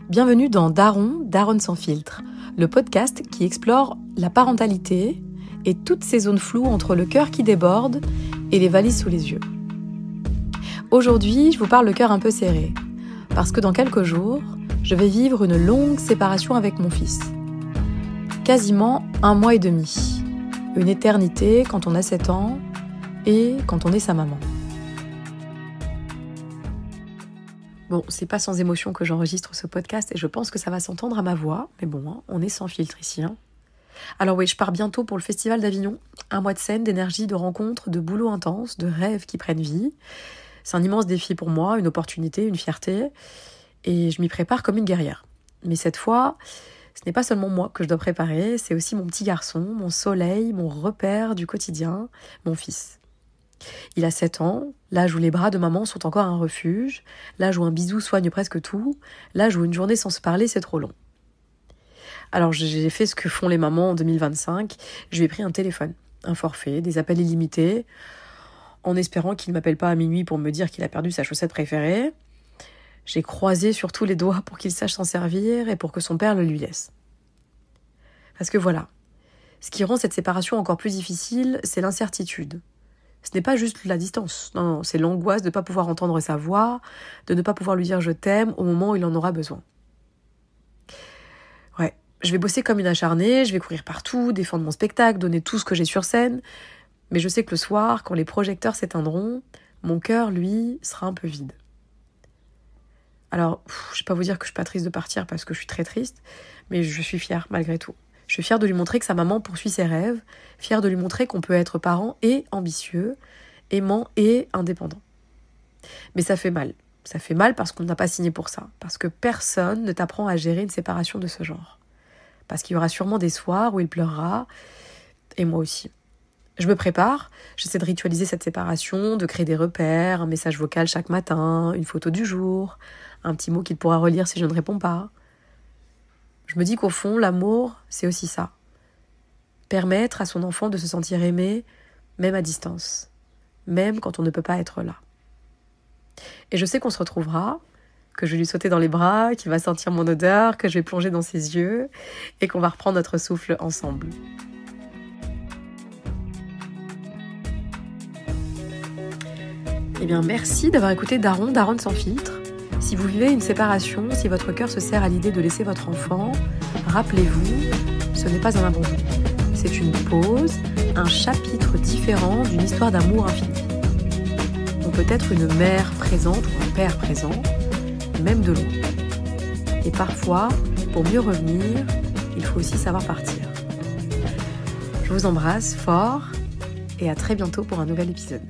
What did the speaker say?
Bienvenue dans Daronne sans filtre, le podcast qui explore la parentalité et toutes ces zones floues entre le cœur qui déborde et les valises sous les yeux. Aujourd'hui, je vous parle le cœur un peu serré, parce que dans quelques jours, je vais vivre une longue séparation avec mon fils. Quasiment 1 mois et demi. Une éternité quand on a 7 ans et quand on est sa maman. Bon, c'est pas sans émotion que j'enregistre ce podcast et je pense que ça va s'entendre à ma voix, mais bon, on est sans filtre ici. Alors oui, je pars bientôt pour le Festival d'Avignon, 1 mois de scène, d'énergie, de rencontres, de boulot intense, de rêves qui prennent vie. C'est un immense défi pour moi, une opportunité, une fierté, et je m'y prépare comme une guerrière. Mais cette fois, ce n'est pas seulement moi que je dois préparer, c'est aussi mon petit garçon, mon soleil, mon repère du quotidien, mon fils. Il a 7 ans, l'âge où les bras de maman sont encore un refuge, l'âge où un bisou soigne presque tout, l'âge où une journée sans se parler c'est trop long. Alors j'ai fait ce que font les mamans en 2025, je lui ai pris un téléphone, un forfait, des appels illimités, en espérant qu'il ne m'appelle pas à minuit pour me dire qu'il a perdu sa chaussette préférée. J'ai croisé surtout les doigts pour qu'il sache s'en servir et pour que son père le lui laisse. Parce que voilà, ce qui rend cette séparation encore plus difficile, c'est l'incertitude. Ce n'est pas juste la distance, non, c'est l'angoisse de ne pas pouvoir entendre sa voix, de ne pas pouvoir lui dire « je t'aime » au moment où il en aura besoin. Ouais, je vais bosser comme une acharnée, je vais courir partout, défendre mon spectacle, donner tout ce que j'ai sur scène, mais je sais que le soir, quand les projecteurs s'éteindront, mon cœur, lui, sera un peu vide. Alors, je ne vais pas vous dire que je suis pas triste de partir parce que je suis très triste, mais je suis fière malgré tout. Je suis fière de lui montrer que sa maman poursuit ses rêves, fière de lui montrer qu'on peut être parent et ambitieux, aimant et indépendant. Mais ça fait mal. Ça fait mal parce qu'on n'a pas signé pour ça. Parce que personne ne t'apprend à gérer une séparation de ce genre. Parce qu'il y aura sûrement des soirs où il pleurera, et moi aussi. Je me prépare, j'essaie de ritualiser cette séparation, de créer des repères, un message vocal chaque matin, une photo du jour, un petit mot qu'il pourra relire si je ne réponds pas. Je me dis qu'au fond, l'amour, c'est aussi ça. Permettre à son enfant de se sentir aimé, même à distance. Même quand on ne peut pas être là. Et je sais qu'on se retrouvera, que je vais lui sauter dans les bras, qu'il va sentir mon odeur, que je vais plonger dans ses yeux, et qu'on va reprendre notre souffle ensemble. Eh bien, merci d'avoir écouté Daronne sans filtre. Si vous vivez une séparation, si votre cœur se serre à l'idée de laisser votre enfant, rappelez-vous, ce n'est pas un abandon. C'est une pause, un chapitre différent d'une histoire d'amour infini. On peut être une mère présente ou un père présent, même de loin. Et parfois, pour mieux revenir, il faut aussi savoir partir. Je vous embrasse fort et à très bientôt pour un nouvel épisode.